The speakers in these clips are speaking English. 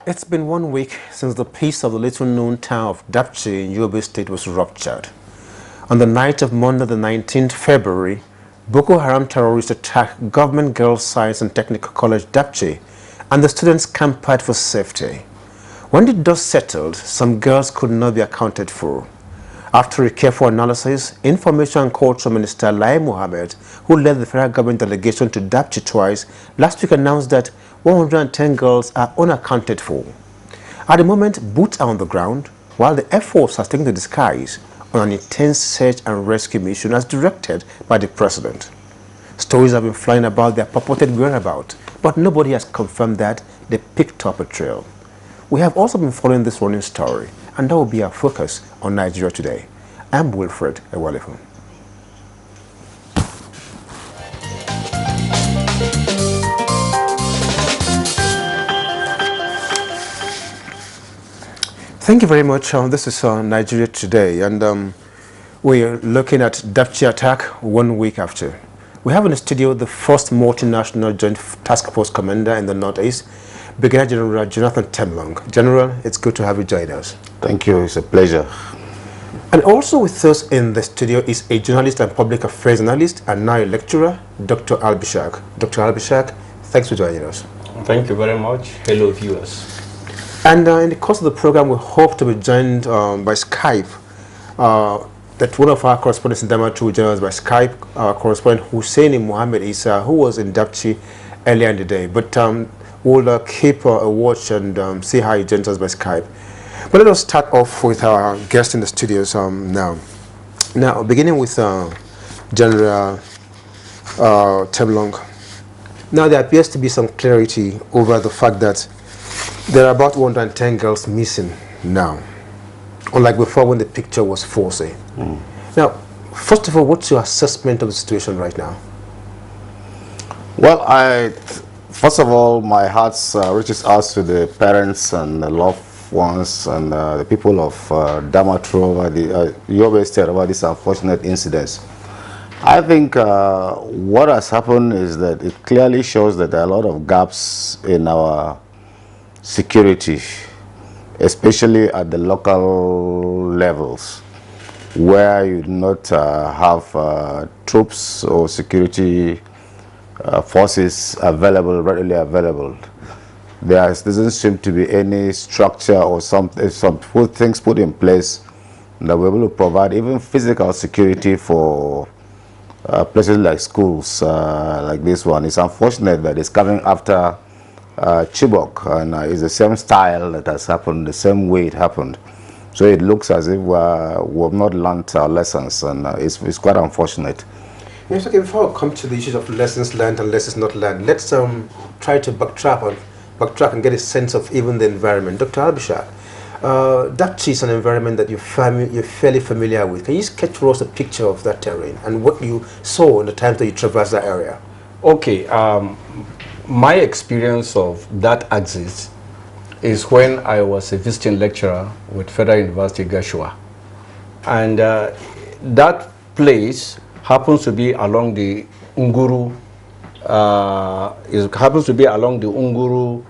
It's been 1 week since the peace of the little-known town of Dapchi in Yobe State was ruptured. On the night of Monday, the 19th February, Boko Haram terrorists attacked Government Girls Science and Technical College Dapchi, and the students camped for safety. When the dust settled, some girls could not be accounted for. After a careful analysis, Information and Culture Minister Lai Mohammed, who led the federal government delegation to Dapchi twice, last week announced that 110 girls are unaccounted for. At the moment, boots are on the ground, while the Air Force has taken to the skies on an intense search and rescue mission as directed by the President. Stories have been flying about their purported whereabouts, but nobody has confirmed that they picked up a trail. We have also been following this running story, and that will be our focus on Nigeria Today. I'm Wilfred Ewalefun. Thank you very much. This is Nigeria Today, and we're looking at Dapchi attack 1 week after. We have in the studio the first multinational Joint Task Force Commander in the Northeast, Brigadier General Jonathan Temlong. General, it's good to have you join us. Thank you. It's a pleasure. And also with us in the studio is a journalist and public affairs analyst and now a lecturer, Dr. Albishak. Dr. Albishak, thanks for joining us. Thank you very much. Hello, viewers. And in the course of the program, we hope to be joined by Skype. That one of our correspondents in Damaturu will join us by Skype, our correspondent Hussein Mohammed Isa, who was in Dapchi earlier in the day. But we'll keep a watch and see how he joins us by Skype. But let us start off with our guest in the studios now. Now, beginning with General Temlong. Now, there appears to be some clarity over the fact that there are about 110 girls missing now, unlike before when the picture was false. Now, first of all, what's your assessment of the situation right now? Well, first of all, my heart reaches out to the parents and the loved ones and the people of Damaturu over the Yobe State about these unfortunate incidents. I think what has happened is that it clearly shows that there are a lot of gaps in our security, especially at the local levels, where you do not have troops or security forces readily available. There doesn't seem to be any structure or some things put in place that we're able to provide even physical security for places like schools like this one. It's unfortunate that it's coming after Chibok, and it's the same style that has happened, the same way it happened. So it looks as if we have not learned our lessons, and it's quite unfortunate. Yes, okay, before I come to the issues of lessons learned and lessons not learned, let's try to backtrack and get a sense of even the environment. Dr. Albishak, Dapchi is an environment that you're fairly familiar with. Can you sketch for us a picture of that terrain and what you saw in the times that you traversed that area? Okay, my experience of that axis is when I was a visiting lecturer with Federal University Gashua, and that place happens to be along the Unguru. It happens to be along the Unguru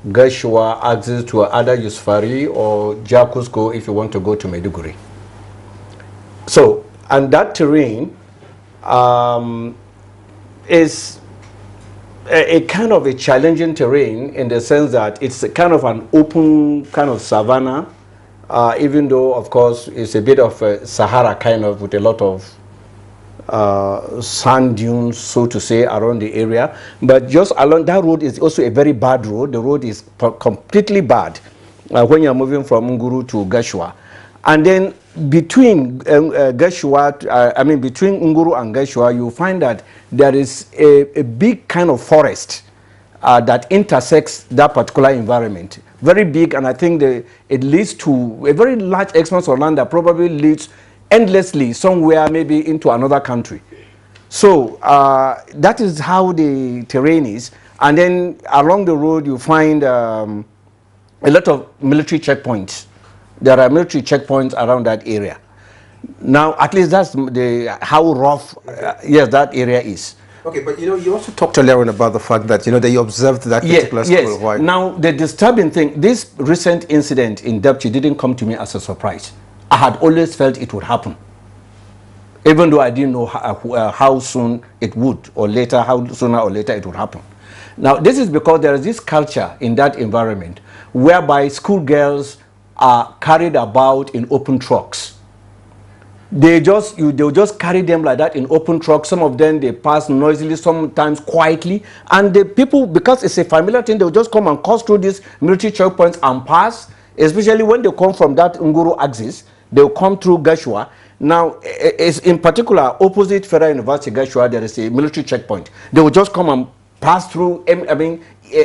Gashua axis to either Yusufari or Jakusko if you want to go to Maiduguri. So, and that terrain is a kind of a challenging terrain in the sense that it's a kind of an open kind of savanna, even though of course it's a bit of a Sahara kind of with a lot of sand dunes, so to say, around the area. But just along that road is also a very bad road. The road is completely bad when you're moving from Nguru to Gashua. And then between between Nguru and Gashua, you find that there is a big kind of forest that intersects that particular environment. Very big, and I think it leads to a very large expanse of land that probably leads endlessly somewhere maybe into another country. So that is how the terrain is. And then along the road you find a lot of military checkpoints. There are military checkpoints around that area. Now, at least that's how rough, yes, that area is. Okay, but you also talked earlier on about the fact that they observed that particular school. Yes. Why? Now, the disturbing thing, this recent incident in Dapchi didn't come to me as a surprise. I had always felt it would happen, even though I didn't know how soon it would, or later, how sooner or later it would happen. Now, this is because there is this culture in that environment whereby schoolgirls are carried about in open trucks. They'll just carry them like that in open trucks. Some of them, they pass noisily, sometimes quietly. And the people, because it's a familiar thing, they'll just come and cross through these military checkpoints and pass, especially when they come from that Nguru axis. They'll come through Gashua. Now, it's in particular, opposite Federal University Gashua, there is a military checkpoint. They will just come and pass through,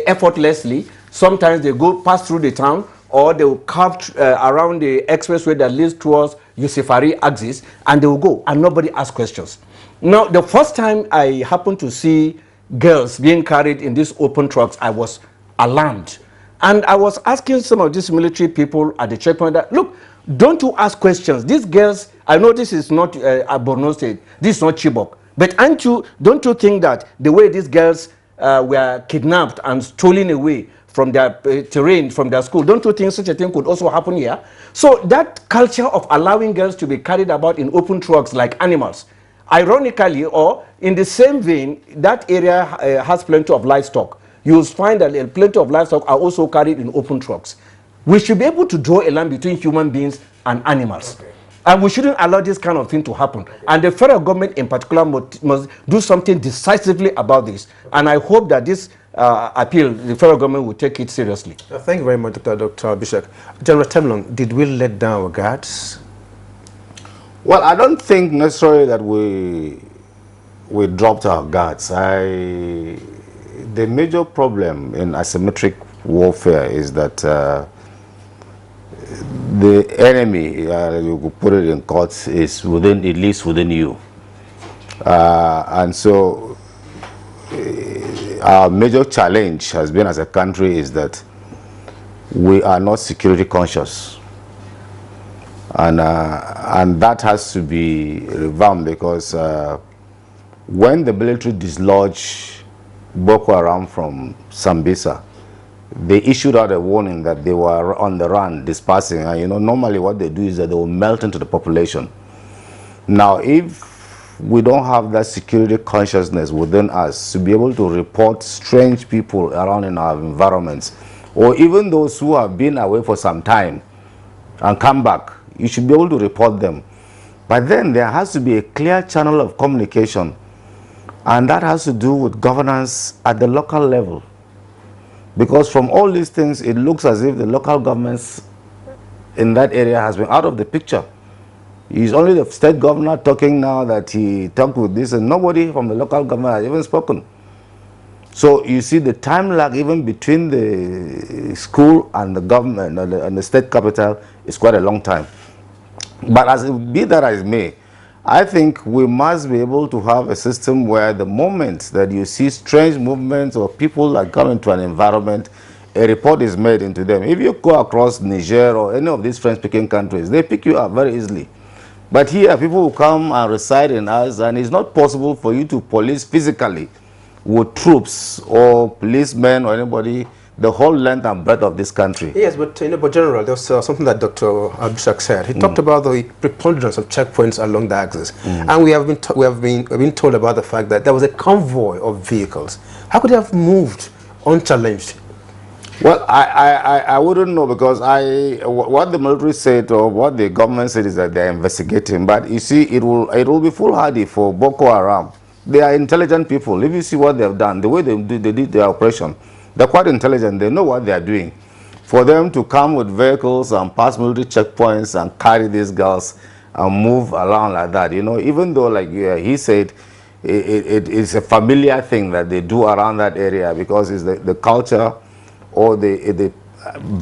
effortlessly. Sometimes they go pass through the town, or they will curve around the expressway that leads towards Yusufari axis, and they will go, and nobody asks questions. Now, the first time I happened to see girls being carried in these open trucks, I was alarmed. And I was asking some of these military people at the checkpoint that, look, don't you ask questions? These girls, I know this is not Borno State, this is not Chibok, but don't you think that the way these girls were kidnapped and stolen away from their terrain, from their school, don't you think such a thing could also happen here? So that culture of allowing girls to be carried about in open trucks like animals, ironically, or in the same vein, that area has plenty of livestock. You'll find that plenty of livestock are also carried in open trucks. We should be able to draw a line between human beings and animals. Okay. And we shouldn't allow this kind of thing to happen. Okay. And the federal government in particular must do something decisively about this. Okay. And I hope that this appeal, the federal government will take it seriously. Thank you very much, Dr. Bishak. General Temlon, did we let down our guards? Well, I don't think necessarily that we dropped our guards. The major problem in asymmetric warfare is that the enemy, you could put it in quotes, is within, it lives within you. And so our major challenge has been as a country is that we are not security conscious. And that has to be revamped, because when the military dislodged Boko Haram from Sambisa, they issued out a warning that they were on the run, dispersing. And normally what they do is that they will melt into the population. Now, if we don't have that security consciousness within us to be able to report strange people around in our environments, or even those who have been away for some time and come back, you should be able to report them. But then there has to be a clear channel of communication, and that has to do with governance at the local level. Because from all these things, it looks as if the local governments in that area has been out of the picture. It's only the state governor talking now that he talked with this, and nobody from the local government has even spoken. So you see the time lag even between the school and the government and the state capital is quite a long time. But as it be that as may, I think we must be able to have a system where the moment that you see strange movements or people that come into an environment, a report is made into them. If you go across Niger or any of these French-speaking countries, they pick you up very easily. But here, people will come and reside in us, and it's not possible for you to police physically with troops or policemen or anybody the whole length and breadth of this country. Yes, but but General, there's something that Dr. Abishak said. He talked about the preponderance of checkpoints along the axis, and we have been told about the fact that there was a convoy of vehicles. How could they have moved unchallenged? Well, I wouldn't know, because what the military said or what the government said is that they're investigating. But you see, it will be foolhardy for Boko Haram. They are intelligent people. If you see what they've done, the way they did their operation, they're quite intelligent. They know what they are doing. For them to come with vehicles and pass military checkpoints and carry these girls and move around like that, even though, like he said, it is a familiar thing that they do around that area, because it's the culture or the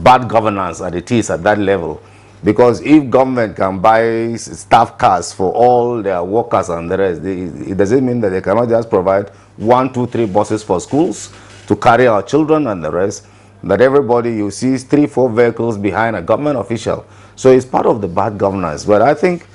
bad governance that it is at that level. Because if government can buy staff cars for all their workers and the rest, it doesn't mean that they cannot just provide 1, 2, 3 buses for schools to carry our children and the rest, that everybody you see 3, 4 vehicles behind a government official. So it's part of the bad governance. But I think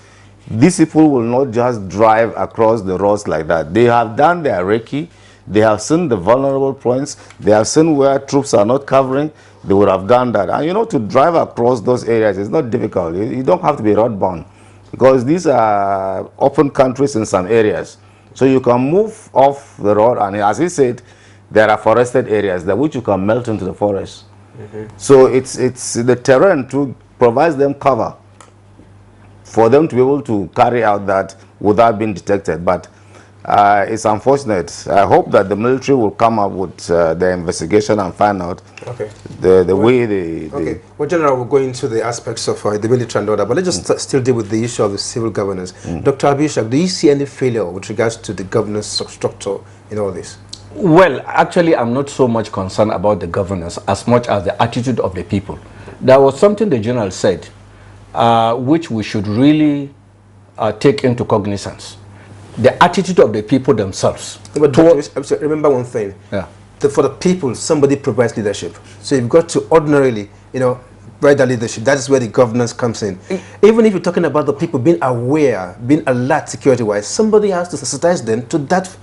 these people will not just drive across the roads like that. They have done their recce. They have seen the vulnerable points. They have seen where troops are not covering. They would have done that. And you know, to drive across those areas is not difficult. You don't have to be roadbound, because these are open countries in some areas. So you can move off the road, and as he said, there are forested areas that which you can melt into the forest. So it's the terrain to provide them cover for them to be able to carry out that without being detected. But it's unfortunate. I hope that the military will come up with the investigation and find out the way they... Okay. Well, General, we'll go into the aspects of the military and order, but let's just still deal with the issue of the civil governance. Dr. Abishak, do you see any failure with regards to the governance structure in all this? Well, actually, I'm not so much concerned about the governance as much as the attitude of the people. There was something the General said, which we should really take into cognizance. The attitude of the people themselves. But remember one thing. Yeah. For the people, somebody provides leadership. So you've got to ordinarily, provide that leadership. That is where the governance comes in. Even if you're talking about the people being aware, being alert security-wise, somebody has to sensitize them to that.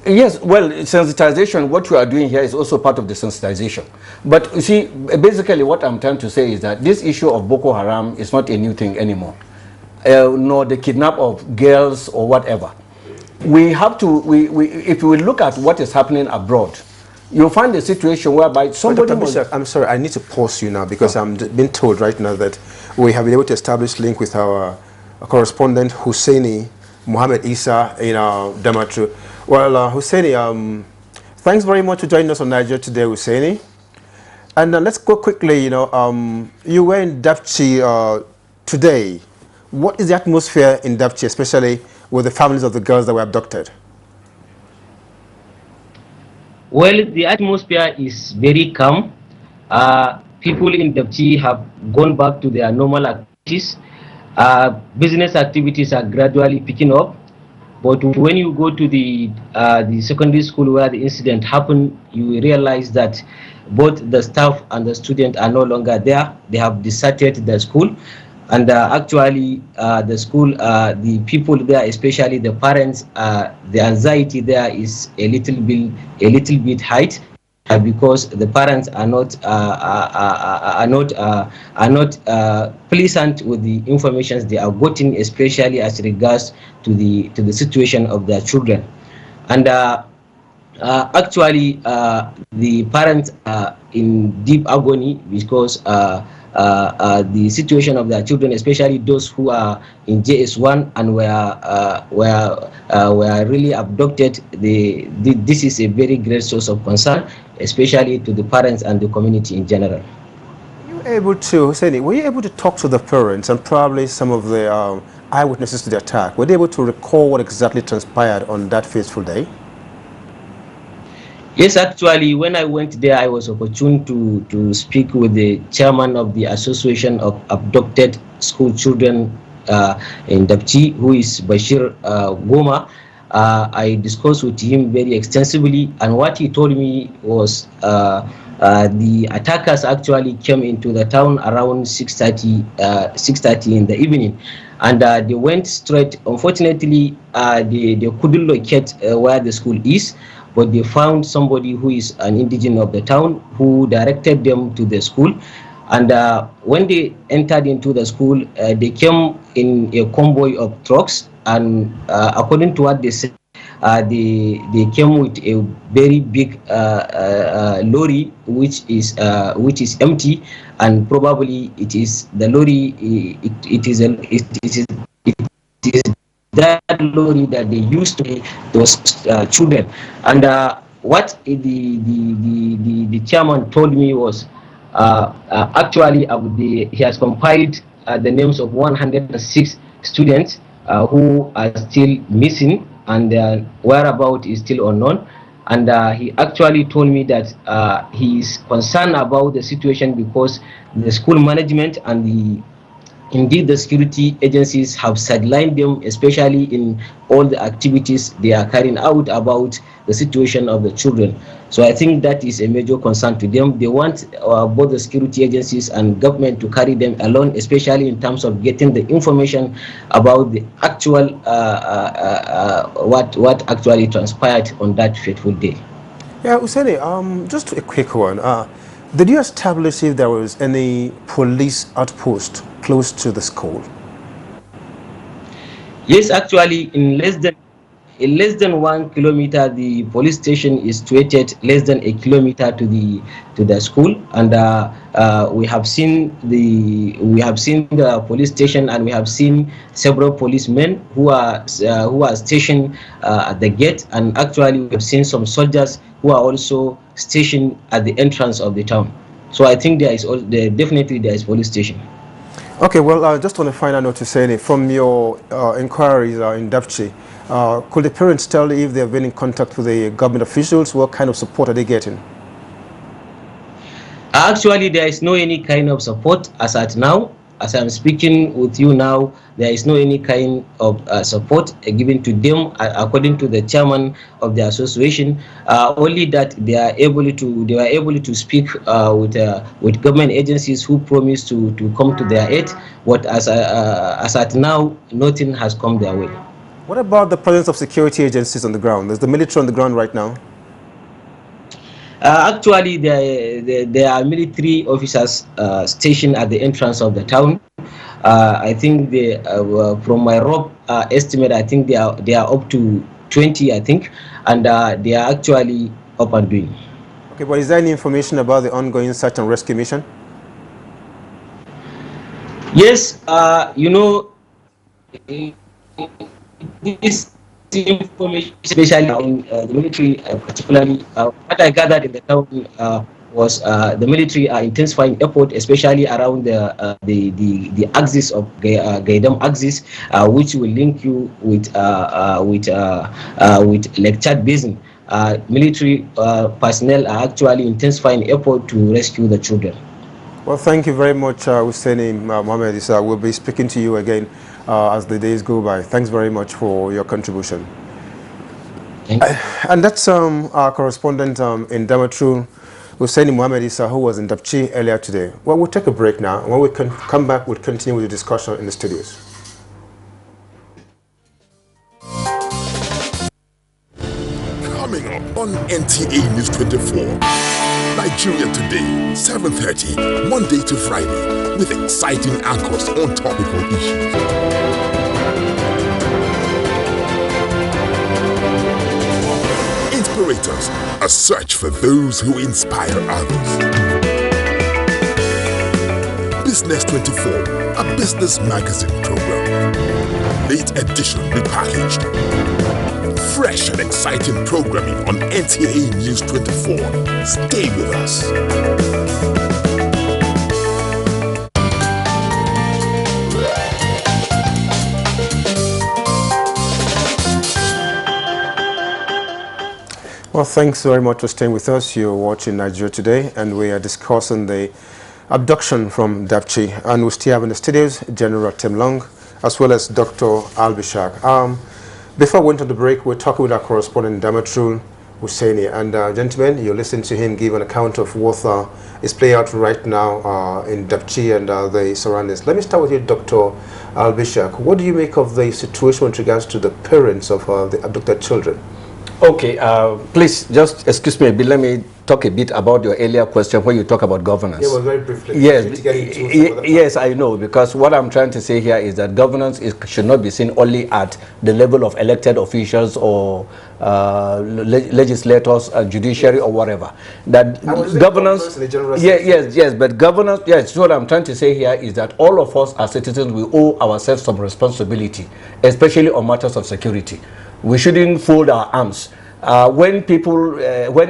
Yes, well, sensitization, what we are doing here is also part of the sensitization. But you see, basically what I'm trying to say is that this issue of Boko Haram is not a new thing anymore. Nor the kidnap of girls or whatever. We have to, if we look at what is happening abroad, you'll find a situation whereby somebody... I'm sorry, I need to pause you now because I'm being told right now that we have been able to establish link with our correspondent Husseini Mohammed Isa in Damatru. Well, Husseini, thanks very much for joining us on Nigeria Today, Husseini. And let's go quickly, you were in Dapchi today. What is the atmosphere in Dapchi, especially with the families of the girls that were abducted? Well, the atmosphere is very calm. People in Dapchi have gone back to their normal activities. Business activities are gradually picking up. But when you go to the secondary school where the incident happened, you realize that both the staff and the student are no longer there. They have deserted the school. And actually, the school, the people there, especially the parents, the anxiety there is a little bit high, because the parents are not pleasant with the information they are getting, especially as regards to the situation of their children. And actually, the parents are in deep agony because the situation of their children, especially those who are in JS1 and were really abducted, this is a very great source of concern, especially to the parents and the community in general. Were you able to talk to the parents and probably some of the eyewitnesses to the attack? Were they able to recall what exactly transpired on that fateful day? Yes, actually, when I went there, I was opportune to speak with the chairman of the Association of Abducted School Children in Dapchi, who is Bashir Goma. I discussed with him very extensively, and what he told me was the attackers actually came into the town around 6:30 in the evening, and they went straight. Unfortunately, they couldn't locate where the school is, but they found somebody who is an indigenous of the town who directed them to the school. And when they entered into the school, they came in a convoy of trucks, and according to what they said, they came with a very big lorry which is empty, and probably it is the lorry. It is that lorry that they used to those children. And what the chairman told me was actually he has compiled the names of 106 students who are still missing, and their whereabouts is still unknown. And he actually told me that he is concerned about the situation because the school management and indeed the security agencies have sidelined them, especially in all the activities they are carrying out about the situation of the children. So I think that is a major concern to them. They want both the security agencies and government to carry them along, especially in terms of getting the information about the actual what actually transpired on that fateful day. Yeah, Usaini, just a quick one. Did you establish if there was any police outpost close to the school? Yes, actually, in less than 1 kilometer, the police station is situated less than a kilometer to the school, and we have seen the police station, and we have seen several policemen who are stationed at the gate, and actually we have seen some soldiers who are also stationed at the entrance of the town. So I think definitely there is police station. Okay, well, just on a final note, to say, from your inquiries in Dapchi, could the parents tell you if they have been in contact with the government officials? What kind of support are they getting? Actually, there is no any kind of support as at now. As I'm speaking with you now, there is no any kind of support given to them, according to the chairman of the association. Only that they were able to speak with government agencies who promised to come to their aid. But as at now, nothing has come their way. What about the presence of security agencies on the ground? Is the military on the ground right now? Actually, there are military officers stationed at the entrance of the town. I think from my rough estimate, I think they are up to 20, I think, and they are actually up and doing. Okay, but is there any information about the ongoing search and rescue mission? Yes, this information, especially on the military, particularly what I gathered in the town was the military are intensifying effort, especially around the axis of Gaidam axis, which will link you with Lake Chad Basin. Military personnel are actually intensifying effort to rescue the children. Well, thank you very much, Husseini Mohammed Issa. We'll be speaking to you again as the days go by. Thanks very much for your contribution. And that's our correspondent in Damatru, Husseini Mohammed Issa, who was in Dapchi earlier today. Well, we'll take a break now. When we can come back, we'll continue with the discussion in the studios. Coming up on NTA News 24. Nigeria Today, 7:30, Monday to Friday, with exciting anchors on topical issues. Inspirators, a search for those who inspire others. Business 24, a business magazine program. Late edition repackaged. Fresh and exciting programming on NTA News 24. Stay with us. Well, thanks very much for staying with us. You're watching Nigeria Today, and we are discussing the abduction from Dapchi. And we still have in the studios General Tim Long, as well as Dr. Albishak. Before we went on the break, we're talking with our correspondent, Damatru Husseini. And gentlemen, you listen to him give an account of what is playing out right now in Dapchi and the surroundings. Let me start with you, Dr. Albishak. What do you make of the situation with regards to the parents of the abducted children? Okay, please just excuse me, but let me talk a bit about your earlier question when you talk about governance. Yeah, well, very briefly. Yes, I know, because what I'm trying to say here is that governance should not be seen only at the level of elected officials or legislators, judiciary, or whatever. That governance, yes, but governance, yes, what I'm trying to say here is that all of us as citizens, we owe ourselves some responsibility, especially on matters of security. We shouldn't fold our arms. When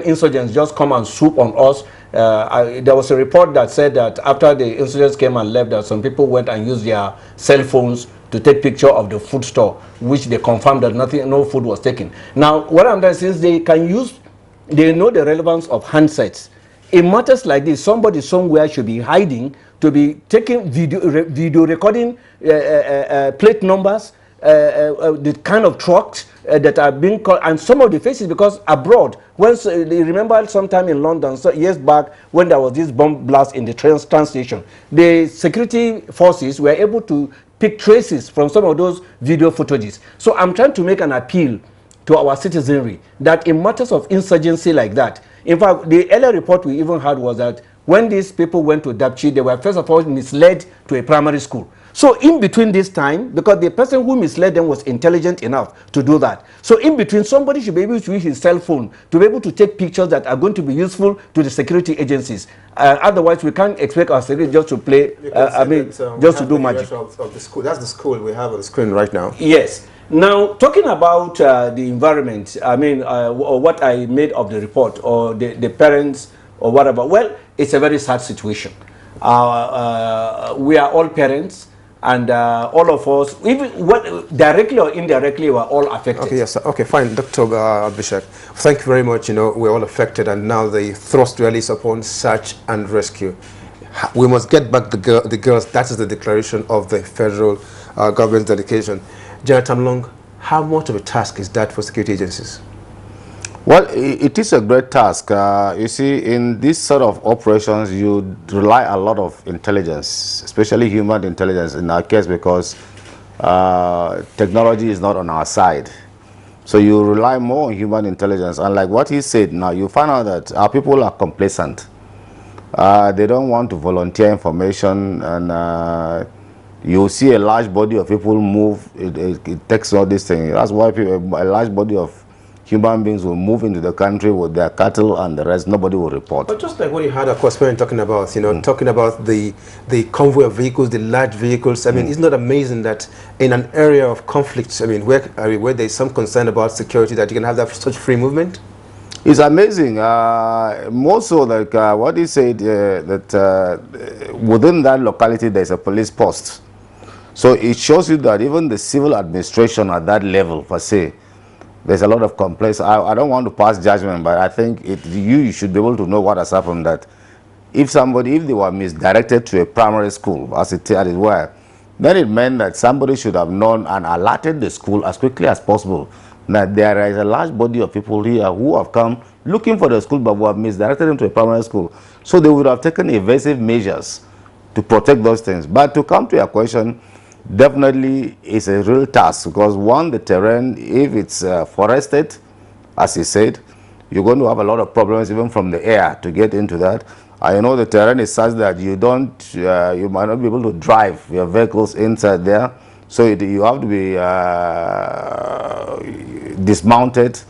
insurgents just come and swoop on us, there was a report that said that after the insurgents came and left, that some people went and used their cell phones to take picture of the food store, which they confirmed that no food was taken. Now, what I'm saying, since they know the relevance of handsets in matters like this, somebody somewhere should be hiding to be taking video recording plate numbers, the kind of trucks that are being called, and some of the faces, because abroad, once they remember sometime in London, so years back, when there was this bomb blast in the train station, the security forces were able to pick traces from some of those video footages. So I'm trying to make an appeal to our citizenry that in matters of insurgency like that, in fact, the earlier report we even had was that when these people went to Dapchi, they were first of all misled to a primary school. So in between this time, because the person who misled them was intelligent enough to do that. So in between, somebody should be able to use his cell phone to be able to take pictures that are going to be useful to the security agencies. Otherwise, we can't expect our security just to play, just to do magic. Of the school. That's the school we have on the screen right now. Yes. Now, talking about the environment, or what I made of the report, or the parents, or whatever, well, it's a very sad situation. We are all parents, and all of us, even directly or indirectly, we are all affected. Okay, yes, okay, fine, Dr. Abhishek. Thank you very much. You know, we're all affected, and now the thrust really is upon search and rescue. We must get back the girls. That is the declaration of the federal government's dedication. Jonathan Long, how much of a task is that for security agencies? Well, it is a great task. You see, in this sort of operations, you rely a lot of intelligence, especially human intelligence in our case, because technology is not on our side. So you rely more on human intelligence. And like what he said, now you find out that our people are complacent. They don't want to volunteer information, and you see a large body of people move. It takes all these things. That's why a large body of human beings will move into the country with their cattle and the rest. Nobody will report. But just like what you had a correspondent talking about, you know, talking about the convoy of vehicles, the large vehicles. I mean, it's not amazing that in an area of conflict, I mean, where there's some concern about security, that you can have that such free movement? It's amazing. More so, like what he said, that within that locality there's a police post. So it shows you that even the civil administration at that level, per se, there's a lot of complaints. I don't want to pass judgment, but I think you should be able to know what has happened. That if they were misdirected to a primary school, as it were, then it meant that somebody should have known and alerted the school as quickly as possible that there is a large body of people here who have come looking for the school but were misdirected into a primary school. So they would have taken evasive measures to protect those things. But to come to your question, definitely it's a real task, because one, the terrain, if it's forested, as he said, you're going to have a lot of problems even from the air to get into that. I know the terrain is such that you might not be able to drive your vehicles inside there. So you have to be dismounted,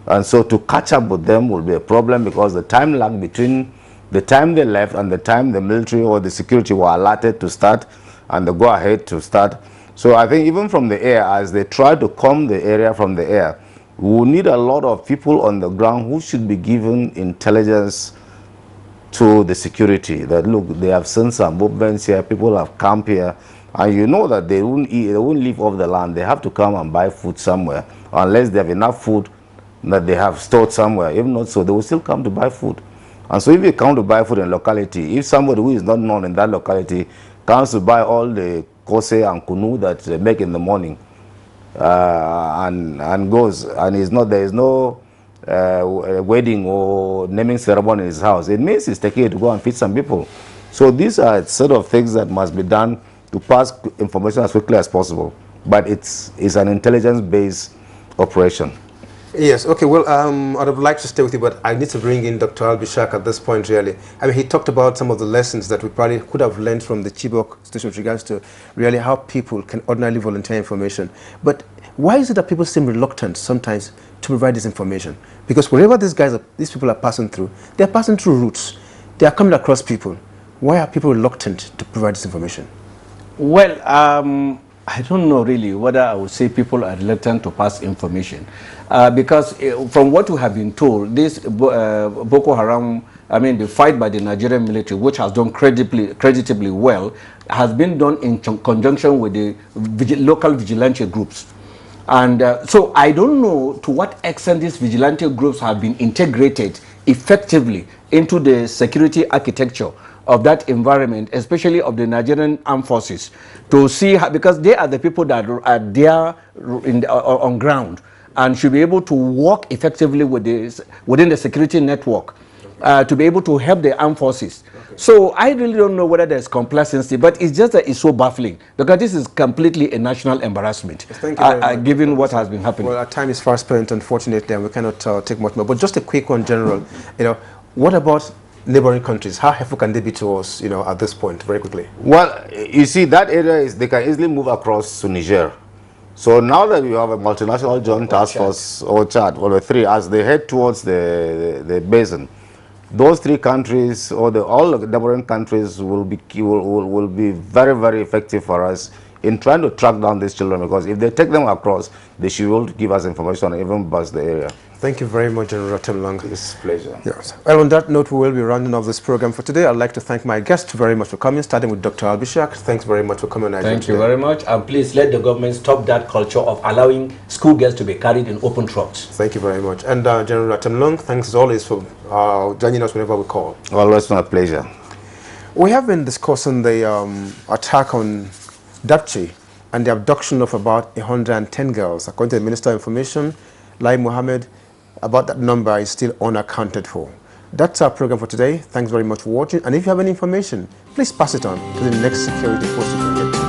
and so to catch up with them will be a problem, because the time lag between the time they left and the time the military or the security were alerted to start and the go ahead to start. So I think even from the air, as they try to calm the area from the air, we will need a lot of people on the ground who should be given intelligence to the security, that look, they have seen some movements here, people have camped here, and you know that they won't eat, they won't live off the land. They have to come and buy food somewhere, unless they have enough food that they have stored somewhere. If not so, they will still come to buy food. And so if you come to buy food in locality, if somebody who is not known in that locality comes to buy all the kose and kunu that they make in the morning, and goes, and there is no wedding or naming ceremony in his house, it means he's taking it to go and feed some people. So these are sort of things that must be done to pass information as quickly as possible. But it's an intelligence-based operation. Yes, okay, well, I'd have liked to stay with you, but I need to bring in Dr. Albishak at this point, really. I mean, he talked about some of the lessons that we probably could have learned from the Chibok station with regards to really how people can ordinarily volunteer information. But why is it that people seem reluctant sometimes to provide this information? Because wherever these people are passing through, they're passing through routes. They are coming across people. Why are people reluctant to provide this information? Well, I don't know really whether I would say people are reluctant to pass information, because from what we have been told, this Boko Haram, I mean the fight by the Nigerian military, which has done creditably well, has been done in conjunction with the local vigilante groups. And so I don't know to what extent these vigilante groups have been integrated effectively into the security architecture of that environment, especially of the Nigerian armed forces, to see how, because they are the people that are there on ground and should be able to work effectively with this, within the security network, to be able to help the armed forces. So I really don't know whether there's complacency, but it's just that it's so baffling because this is completely a national embarrassment, Thank you very much, given what has been happening. Well, our time is fast spent, unfortunately, and we cannot take much more. But just a quick one, General. What about neighboring countries? How helpful can they be to us, at this point, very quickly? Well, you see, that area is, they can easily move across to Niger. So now that we have a multinational joint task force, or Chad, or the three, as they head towards the basin, those three countries, or all the neighboring countries, will be very, very effective for us in trying to track down these children, because if they take them across, they should be able to give us information and even buzz the area. Thank you very much, General Temlang. It's a pleasure. Yes. Well, on that note, we will be rounding off this program for today. I'd like to thank my guests very much for coming, starting with Dr. Albishak. Thanks very much for coming. Thank you very much. And please let the government stop that culture of allowing schoolgirls to be carried in open trucks. Thank you very much. And General Temlang, thanks as always for joining us whenever we call. Always my pleasure. We have been discussing the attack on Dapchi and the abduction of about 110 girls. According to the Minister of Information, Lai Mohammed, about that number is still unaccounted for. That's our program for today. Thanks very much for watching. And if you have any information, please pass it on to the next security force you can get to.